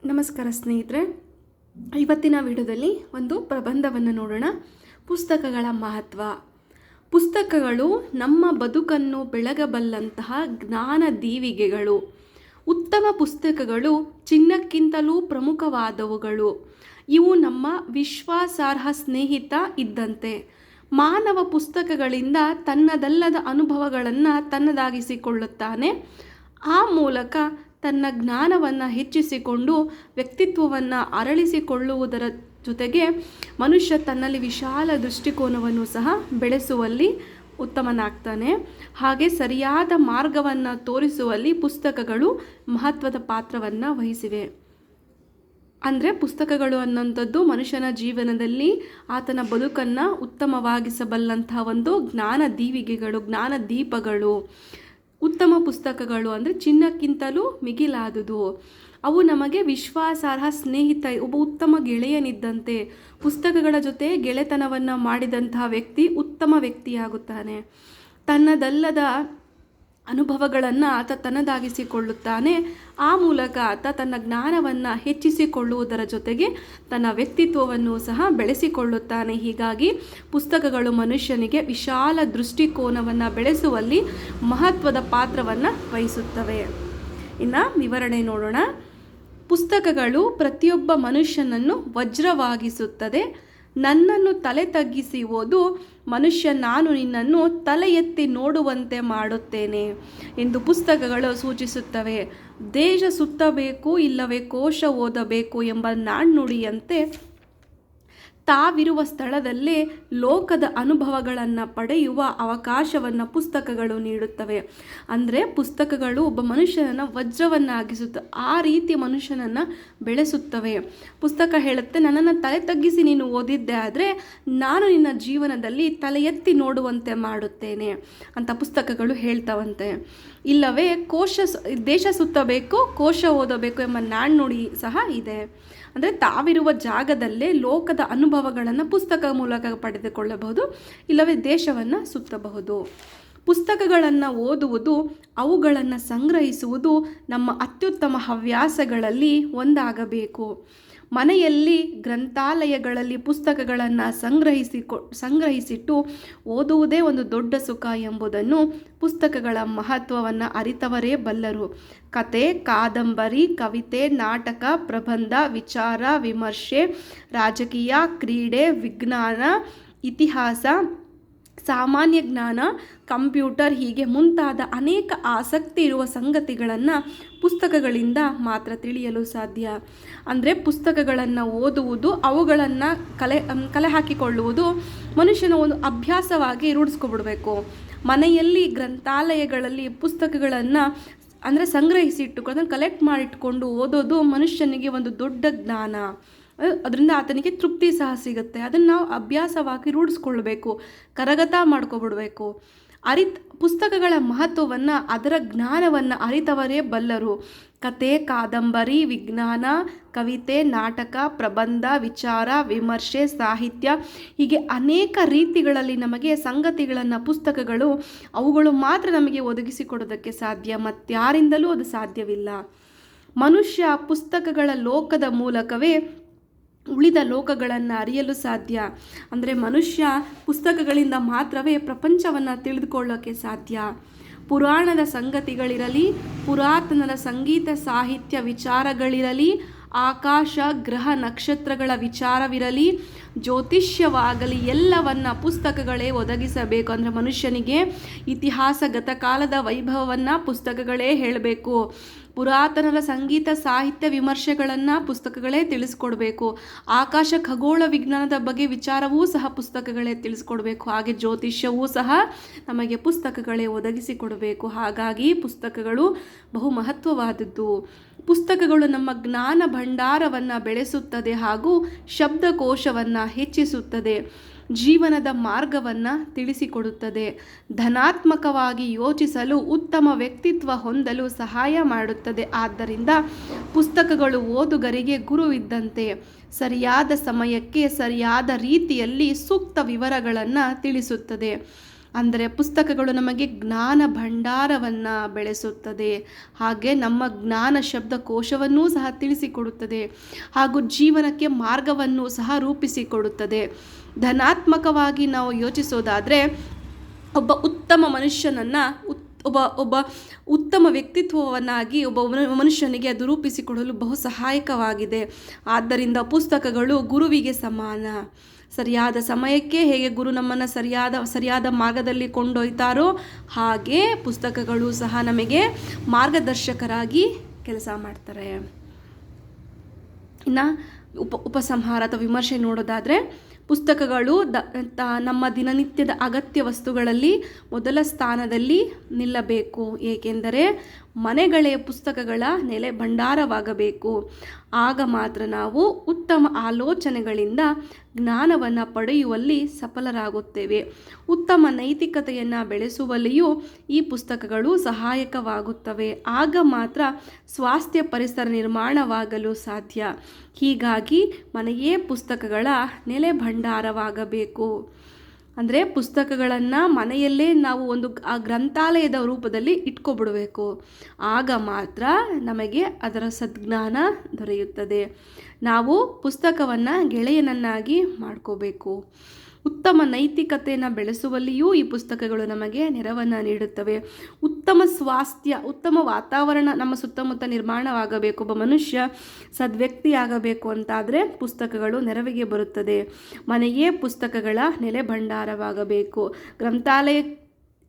ನಮಸ್ಕಾರ ಸ್ನೇಹಿತರೆ, ಇವತ್ತಿನ ವಿಡಿಯೋದಲ್ಲಿ ಒಂದು ಪ್ರಬಂಧವನ್ನು ನೋಡೋಣ. ಪುಸ್ತಕಗಳ ಮಹತ್ವ. ಪುಸ್ತಕಗಳು ನಮ್ಮ ಬದುಕನ್ನು ಬೆಳಗಬಲ್ಲಂತಹ ಜ್ಞಾನ ದೀವಿಗೆಗಳು. ಉತ್ತಮ ಪುಸ್ತಕಗಳು ಚಿನ್ನಕ್ಕಿಂತಲೂ ಪ್ರಮುಖವಾದವುಗಳು. ಇವು ನಮ್ಮ ವಿಶ್ವಾಸಾರ್ಹ ಸ್ನೇಹಿತ ಇದ್ದಂತೆ. ಮಾನವ ಪುಸ್ತಕಗಳಿಂದ ತನ್ನದಲ್ಲದ ಅನುಭವಗಳನ್ನು ತನ್ನದಾಗಿಸಿಕೊಳ್ಳುತ್ತಾನೆ. ಆ ಮೂಲಕ ತನ್ನ ಜ್ಞಾನವನ್ನು ಹೆಚ್ಚಿಸಿಕೊಂಡು ವ್ಯಕ್ತಿತ್ವವನ್ನು ಅರಳಿಸಿಕೊಳ್ಳುವುದರ ಜೊತೆಗೆ ಮನುಷ್ಯ ತನ್ನಲ್ಲಿ ವಿಶಾಲ ದೃಷ್ಟಿಕೋನವನ್ನು ಸಹ ಬೆಳೆಸುವಲ್ಲಿ ಉತ್ತಮನಾಗ್ತಾನೆ. ಹಾಗೆ ಸರಿಯಾದ ಮಾರ್ಗವನ್ನು ತೋರಿಸುವಲ್ಲಿ ಪುಸ್ತಕಗಳು ಮಹತ್ವದ ಪಾತ್ರವನ್ನು ವಹಿಸಿವೆ. ಅಂದರೆ ಪುಸ್ತಕಗಳು ಅನ್ನೋಂಥದ್ದು ಮನುಷ್ಯನ ಜೀವನದಲ್ಲಿ ಆತನ ಬದುಕನ್ನು ಉತ್ತಮವಾಗಿಸಬಲ್ಲಂತಹ ಒಂದು ಜ್ಞಾನ ದೀವಿಗೆಗಳು, ಜ್ಞಾನ ದೀಪಗಳು. ಉತ್ತಮ ಪುಸ್ತಕಗಳು ಅಂದರೆ ಚಿನ್ನಕ್ಕಿಂತಲೂ ಮಿಗಿಲಾದುದು. ಅವು ನಮಗೆ ವಿಶ್ವಾಸಾರ್ಹ ಸ್ನೇಹಿತ, ಒಬ್ಬ ಉತ್ತಮ ಗೆಳೆಯನಿದ್ದಂತೆ. ಪುಸ್ತಕಗಳ ಜೊತೆ ಗೆಳೆತನವನ್ನು ಮಾಡಿದಂತಹ ವ್ಯಕ್ತಿ ಉತ್ತಮ ವ್ಯಕ್ತಿಯಾಗುತ್ತಾನೆ. ತನ್ನದಲ್ಲದ ಅನುಭವಗಳನ್ನು ಆತ ತನ್ನದಾಗಿಸಿಕೊಳ್ಳುತ್ತಾನೆ. ಆ ಮೂಲಕ ಆತ ತನ್ನ ಜ್ಞಾನವನ್ನು ಹೆಚ್ಚಿಸಿಕೊಳ್ಳುವುದರ ಜೊತೆಗೆ ತನ್ನ ವ್ಯಕ್ತಿತ್ವವನ್ನು ಸಹ ಬೆಳೆಸಿಕೊಳ್ಳುತ್ತಾನೆ. ಹೀಗಾಗಿ ಪುಸ್ತಕಗಳು ಮನುಷ್ಯನಿಗೆ ವಿಶಾಲ ದೃಷ್ಟಿಕೋನವನ್ನು ಬೆಳೆಸುವಲ್ಲಿ ಮಹತ್ವದ ಪಾತ್ರವನ್ನು ವಹಿಸುತ್ತವೆ. ಇನ್ನು ವಿವರಣೆ ನೋಡೋಣ. ಪುಸ್ತಕಗಳು ಪ್ರತಿಯೊಬ್ಬ ಮನುಷ್ಯನನ್ನು ವಜ್ರವಾಗಿಸುತ್ತದೆ. ನನ್ನನ್ನು ತಲೆ ತಗ್ಗಿಸಿ ಓದು ಮನುಷ್ಯ, ನಾನು ನಿನ್ನನ್ನು ತಲೆ ಎತ್ತಿ ನೋಡುವಂತೆ ಮಾಡುತ್ತೇನೆ ಎಂದು ಪುಸ್ತಕಗಳು ಸೂಚಿಸುತ್ತವೆ. ದೇಶ ಸುತ್ತಬೇಕು ಇಲ್ಲವೇ ಕೋಶ ಓದಬೇಕು ಎಂಬ ನಾಣ್ಣುಡಿಯಂತೆ ತಾವಿರುವ ಸ್ಥಳದಲ್ಲೇ ಲೋಕದ ಅನುಭವಗಳನ್ನು ಪಡೆಯುವ ಅವಕಾಶವನ್ನು ಪುಸ್ತಕಗಳು ನೀಡುತ್ತವೆ. ಅಂದರೆ ಪುಸ್ತಕಗಳು ಒಬ್ಬ ಮನುಷ್ಯನನ್ನು ವಜ್ರವನ್ನಾಗಿಸುತ್ತೆ, ಆ ರೀತಿ ಮನುಷ್ಯನನ್ನು ಬೆಳೆಸುತ್ತವೆ. ಪುಸ್ತಕ ಹೇಳುತ್ತೆ, ನನ್ನನ್ನು ತಲೆ ತಗ್ಗಿಸಿ ನೀನು ಓದಿದ್ದೆ ಆದರೆ ನಾನು ನಿನ್ನ ಜೀವನದಲ್ಲಿ ತಲೆ ಎತ್ತಿ ನೋಡುವಂತೆ ಮಾಡುತ್ತೇನೆ ಅಂತ ಪುಸ್ತಕಗಳು ಹೇಳ್ತಾವಂತೆ. ಇಲ್ಲವೇ ದೇಶ ಸುತ್ತಬೇಕು ಕೋಶ ಓದಬೇಕು ಎಂಬ ನಾಣ್ಣುಡಿ ಸಹ ಇದೆ. ಅಂದರೆ ತಾವಿರುವ ಜಾಗದಲ್ಲೇ ಲೋಕದ ಅನುಭವಗಳನ್ನು ಪುಸ್ತಕ ಮೂಲಕ ಪಡೆದುಕೊಳ್ಳಬಹುದು, ಇಲ್ಲವೇ ದೇಶವನ್ನು ಸುತ್ತಬಹುದು. ಪುಸ್ತಕಗಳನ್ನು ಓದುವುದು, ಅವುಗಳನ್ನು ಸಂಗ್ರಹಿಸುವುದು ನಮ್ಮ ಅತ್ಯುತ್ತಮ ಹವ್ಯಾಸಗಳಲ್ಲಿ ಒಂದಾಗಬೇಕು. ಮನೆಯಲ್ಲಿ ಗ್ರಂಥಾಲಯಗಳಲ್ಲಿ ಪುಸ್ತಕಗಳನ್ನು ಸಂಗ್ರಹಿಸಿಟ್ಟು ಓದುವುದೇ ಒಂದು ದೊಡ್ಡ ಸುಖ ಎಂಬುದನ್ನು ಪುಸ್ತಕಗಳ ಮಹತ್ವವನ್ನು ಅರಿತವರೇ ಬಲ್ಲರು. ಕತೆ, ಕಾದಂಬರಿ, ಕವಿತೆ, ನಾಟಕ, ಪ್ರಬಂಧ, ವಿಚಾರ ವಿಮರ್ಶೆ, ರಾಜಕೀಯ, ಕ್ರೀಡೆ, ವಿಜ್ಞಾನ, ಇತಿಹಾಸ, ಸಾಮಾನ್ಯ ಜ್ಞಾನ, ಕಂಪ್ಯೂಟರ್ ಹೀಗೆ ಮುಂತಾದ ಅನೇಕ ಆಸಕ್ತಿ ಇರುವ ಸಂಗತಿಗಳನ್ನು ಪುಸ್ತಕಗಳಿಂದ ಮಾತ್ರ ತಿಳಿಯಲು ಸಾಧ್ಯ. ಅಂದರೆ ಪುಸ್ತಕಗಳನ್ನು ಓದುವುದು, ಅವುಗಳನ್ನು ಕಲೆ ಹಾಕಿಕೊಳ್ಳುವುದು ಮನುಷ್ಯನ ಒಂದು ಅಭ್ಯಾಸವಾಗಿ ರೂಢಿಸ್ಕೊಬಿಡ್ಬೇಕು. ಮನೆಯಲ್ಲಿ ಗ್ರಂಥಾಲಯಗಳಲ್ಲಿ ಪುಸ್ತಕಗಳನ್ನು ಅಂದರೆ ಸಂಗ್ರಹಿಸಿಟ್ಟುಕೊಂಡು ಕಲೆಕ್ಟ್ ಮಾಡಿಟ್ಕೊಂಡು ಓದೋದು ಮನುಷ್ಯನಿಗೆ ಒಂದು ದೊಡ್ಡ ಜ್ಞಾನ. ಅದರಿಂದ ಆತನಿಗೆ ತೃಪ್ತಿ ಸಹ ಸಿಗುತ್ತೆ. ಅದನ್ನು ನಾವು ಅಭ್ಯಾಸವಾಗಿ ರೂಢಿಸ್ಕೊಳ್ಬೇಕು, ಕರಗತ ಮಾಡ್ಕೊಬಿಡ್ಬೇಕು. ಪುಸ್ತಕಗಳ ಮಹತ್ವವನ್ನು, ಅದರ ಜ್ಞಾನವನ್ನು ಅರಿತವರೇ ಬಲ್ಲರು. ಕತೆ, ಕಾದಂಬರಿ, ವಿಜ್ಞಾನ, ಕವಿತೆ, ನಾಟಕ, ಪ್ರಬಂಧ, ವಿಚಾರ ವಿಮರ್ಶೆ, ಸಾಹಿತ್ಯ ಹೀಗೆ ಅನೇಕ ರೀತಿಗಳಲ್ಲಿ ನಮಗೆ ಸಂಗತಿಗಳನ್ನು ಪುಸ್ತಕಗಳು ಅವುಗಳು ಮಾತ್ರ ನಮಗೆ ಒದಗಿಸಿಕೊಡೋದಕ್ಕೆ ಸಾಧ್ಯ. ಮತ್ತಾರಿಂದಲೂ ಅದು ಸಾಧ್ಯವಿಲ್ಲ. ಮನುಷ್ಯ ಪುಸ್ತಕಗಳ ಲೋಕದ ಮೂಲಕವೇ ಉಳಿದ ಲೋಕಗಳನ್ನು ಅರಿಯಲು ಸಾಧ್ಯ. ಅಂದರೆ ಮನುಷ್ಯ ಪುಸ್ತಕಗಳಿಂದ ಮಾತ್ರವೇ ಪ್ರಪಂಚವನ್ನು ತಿಳಿದುಕೊಳ್ಳೋಕ್ಕೆ ಸಾಧ್ಯ. ಪುರಾಣದ ಸಂಗತಿಗಳಿರಲಿ, ಪುರಾತನರ ಸಂಗೀತ ಸಾಹಿತ್ಯ ವಿಚಾರಗಳಿರಲಿ, ಆಕಾಶ ಗ್ರಹ ನಕ್ಷತ್ರಗಳ ವಿಚಾರವಿರಲಿ, ಜ್ಯೋತಿಷ್ಯವಾಗಲಿ, ಎಲ್ಲವನ್ನ ಪುಸ್ತಕಗಳೇ ಒದಗಿಸಬೇಕು. ಅಂದರೆ ಮನುಷ್ಯನಿಗೆ ಇತಿಹಾಸ ಗತಕಾಲದ ವೈಭವವನ್ನು ಪುಸ್ತಕಗಳೇ ಹೇಳಬೇಕು. ಪುರಾತನರ ಸಂಗೀತ ಸಾಹಿತ್ಯ ವಿಮರ್ಶೆಗಳನ್ನು ಪುಸ್ತಕಗಳೇ ತಿಳಿಸ್ಕೊಡ್ಬೇಕು. ಆಕಾಶ ಖಗೋಳ ವಿಜ್ಞಾನದ ಬಗ್ಗೆ ವಿಚಾರವೂ ಸಹ ಪುಸ್ತಕಗಳೇ ತಿಳಿಸ್ಕೊಡ್ಬೇಕು. ಹಾಗೆ ಜ್ಯೋತಿಷ್ಯವೂ ಸಹ ನಮಗೆ ಪುಸ್ತಕಗಳೇ ಒದಗಿಸಿಕೊಡಬೇಕು. ಹಾಗಾಗಿ ಪುಸ್ತಕಗಳು ಬಹು ಮಹತ್ವವಾದದ್ದು. ಪುಸ್ತಕಗಳು ನಮ್ಮ ಜ್ಞಾನ ಭಂಡಾರವನ್ನು ಬೆಳೆಸುತ್ತದೆ ಹಾಗೂ ಶಬ್ದಕೋಶವನ್ನು ಹೆಚ್ಚಿಸುತ್ತದೆ. ಜೀವನದ ಮಾರ್ಗವನ್ನು ತಿಳಿಸಿಕೊಡುತ್ತದೆ. ಧನಾತ್ಮಕವಾಗಿ ಯೋಚಿಸಲು, ಉತ್ತಮ ವ್ಯಕ್ತಿತ್ವ ಹೊಂದಲು ಸಹಾಯ ಮಾಡುತ್ತದೆ. ಆದ್ದರಿಂದ ಪುಸ್ತಕಗಳು ಓದುಗರಿಗೆ ಗುರುವಿದ್ದಂತೆ. ಸರಿಯಾದ ಸಮಯಕ್ಕೆ ಸರಿಯಾದ ರೀತಿಯಲ್ಲಿ ಸೂಕ್ತ ವಿವರಗಳನ್ನು ತಿಳಿಸುತ್ತದೆ. ಅಂದರೆ ಪುಸ್ತಕಗಳು ನಮಗೆ ಜ್ಞಾನ ಭಂಡಾರವನ್ನು ಬೆಳೆಸುತ್ತದೆ, ಹಾಗೆ ನಮ್ಮ ಜ್ಞಾನ ಶಬ್ದಕೋಶವನ್ನೂ ಸಹ ತಿಳಿಸಿಕೊಡುತ್ತದೆ, ಹಾಗೂ ಜೀವನಕ್ಕೆ ಮಾರ್ಗವನ್ನು ಸಹ ರೂಪಿಸಿಕೊಡುತ್ತದೆ. ಧನಾತ್ಮಕವಾಗಿ ನಾವು ಯೋಚಿಸೋದಾದರೆ ಒಬ್ಬ ಉತ್ತಮ ಮನುಷ್ಯನನ್ನು ಒಬ್ಬ ಉತ್ತಮ ವ್ಯಕ್ತಿತ್ವವನ್ನಾಗಿ ಒಬ್ಬ ಮನುಷ್ಯನಿಗೆ ಅದು ರೂಪಿಸಿಕೊಡಲು ಬಹು ಸಹಾಯಕವಾಗಿದೆ. ಆದ್ದರಿಂದ ಪುಸ್ತಕಗಳು ಗುರುವಿಗೆ ಸಮಾನ. ಸರಿಯಾದ ಸಮಯಕ್ಕೆ ಹೇಗೆ ಗುರು ನಮ್ಮನ್ನು ಸರಿಯಾದ ಮಾರ್ಗದಲ್ಲಿ ಕೊಂಡೊಯ್ತಾರೋ ಹಾಗೆ ಪುಸ್ತಕಗಳು ಸಹ ನಮಗೆ ಮಾರ್ಗದರ್ಶಕರಾಗಿ ಕೆಲಸ ಮಾಡ್ತಾರೆ. ಇನ್ನು ಉಪಸಂಹಾರ ಅಥವಾ ವಿಮರ್ಶೆ ನೋಡೋದಾದರೆ, ಪುಸ್ತಕಗಳು ನಮ್ಮ ದಿನನಿತ್ಯದ ಅಗತ್ಯ ವಸ್ತುಗಳಲ್ಲಿ ಮೊದಲ ಸ್ಥಾನದಲ್ಲಿ ನಿಲ್ಲಬೇಕು. ಏಕೆಂದರೆ ಮನೆಗಳೇ ಪುಸ್ತಕಗಳ ನೆಲೆ ಭಂಡಾರವಾಗಬೇಕು. ಆಗ ಮಾತ್ರ ನಾವು ಉತ್ತಮ ಆಲೋಚನೆಗಳಿಂದ ಜ್ಞಾನವನ್ನು ಪಡೆಯುವಲ್ಲಿ ಸಫಲರಾಗುತ್ತೇವೆ. ಉತ್ತಮ ನೈತಿಕತೆಯನ್ನು ಬೆಳೆಸುವಲ್ಲಿಯೂ ಈ ಪುಸ್ತಕಗಳು ಸಹಾಯಕವಾಗುತ್ತವೆ. ಆಗ ಮಾತ್ರ ಸ್ವಾಸ್ಥ್ಯ ಪರಿಸರ ನಿರ್ಮಾಣವಾಗಲು ಸಾಧ್ಯ. ಹೀಗಾಗಿ ಮನೆಯೇ ಪುಸ್ತಕಗಳ ನೆಲೆ ಭಂಡಾರವಾಗಬೇಕು. ಅಂದರೆ ಪುಸ್ತಕಗಳನ್ನು ಮನೆಯಲ್ಲೇ ನಾವು ಒಂದು ಆ ಗ್ರಂಥಾಲಯದ ರೂಪದಲ್ಲಿ ಇಟ್ಕೊಬಿಡಬೇಕು. ಆಗ ಮಾತ್ರ ನಮಗೆ ಅದರ ಸದ್ಜ್ಞಾನ ದೊರೆಯುತ್ತದೆ. ನಾವು ಪುಸ್ತಕವನ್ನು ಗೆಳೆಯನನ್ನಾಗಿ ಮಾಡ್ಕೋಬೇಕು. ಉತ್ತಮ ನೈತಿಕತೆಯನ್ನು ಬೆಳೆಸುವಲ್ಲಿಯೂ ಈ ಪುಸ್ತಕಗಳು ನಮಗೆ ನೆರವನ್ನು ನೀಡುತ್ತವೆ. ಉತ್ತಮ ಸ್ವಾಸ್ಥ್ಯ, ಉತ್ತಮ ವಾತಾವರಣ ನಮ್ಮ ಸುತ್ತಮುತ್ತ ನಿರ್ಮಾಣವಾಗಬೇಕು. ಒಬ್ಬ ಮನುಷ್ಯ ಸದ್ವ್ಯಕ್ತಿಯಾಗಬೇಕು ಅಂತಾದರೆ ಪುಸ್ತಕಗಳು ನೆರವಿಗೆ ಬರುತ್ತದೆ. ಮನೆಯೇ ಪುಸ್ತಕಗಳ ನೆಲೆ ಭಂಡಾರವಾಗಬೇಕು.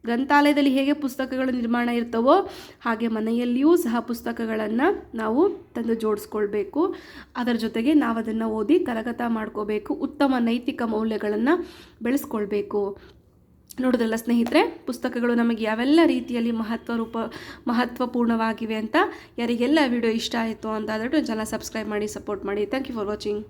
ಗ್ರಂಥಾಲಯದಲ್ಲಿ ಹೇಗೆ ಪುಸ್ತಕಗಳು ನಿರ್ಮಾಣ ಇರ್ತವೋ ಹಾಗೆ ಮನೆಯಲ್ಲಿಯೂ ಸಹ ಪುಸ್ತಕಗಳನ್ನು ನಾವು ತಂದು ಜೋಡಿಸ್ಕೊಳ್ಬೇಕು. ಅದರ ಜೊತೆಗೆ ನಾವು ಅದನ್ನು ಓದಿ ಕರಗತ ಮಾಡ್ಕೋಬೇಕು. ಉತ್ತಮ ನೈತಿಕ ಮೌಲ್ಯಗಳನ್ನು ಬೆಳೆಸ್ಕೊಳ್ಬೇಕು. ನೋಡೋದಲ್ಲ ಸ್ನೇಹಿತರೆ, ಪುಸ್ತಕಗಳು ನಮಗೆ ಯಾವೆಲ್ಲ ರೀತಿಯಲ್ಲಿ ಮಹತ್ವಪೂರ್ಣವಾಗಿವೆ ಅಂತ. ಯಾರಿಗೆಲ್ಲ ವಿಡಿಯೋ ಇಷ್ಟ ಆಯಿತು ಅಂತಾದರೆ ಚಾನಲ್ ಸಬ್ಸ್ಕ್ರೈಬ್ ಮಾಡಿ, ಸಪೋರ್ಟ್ ಮಾಡಿ. Thank you for watching.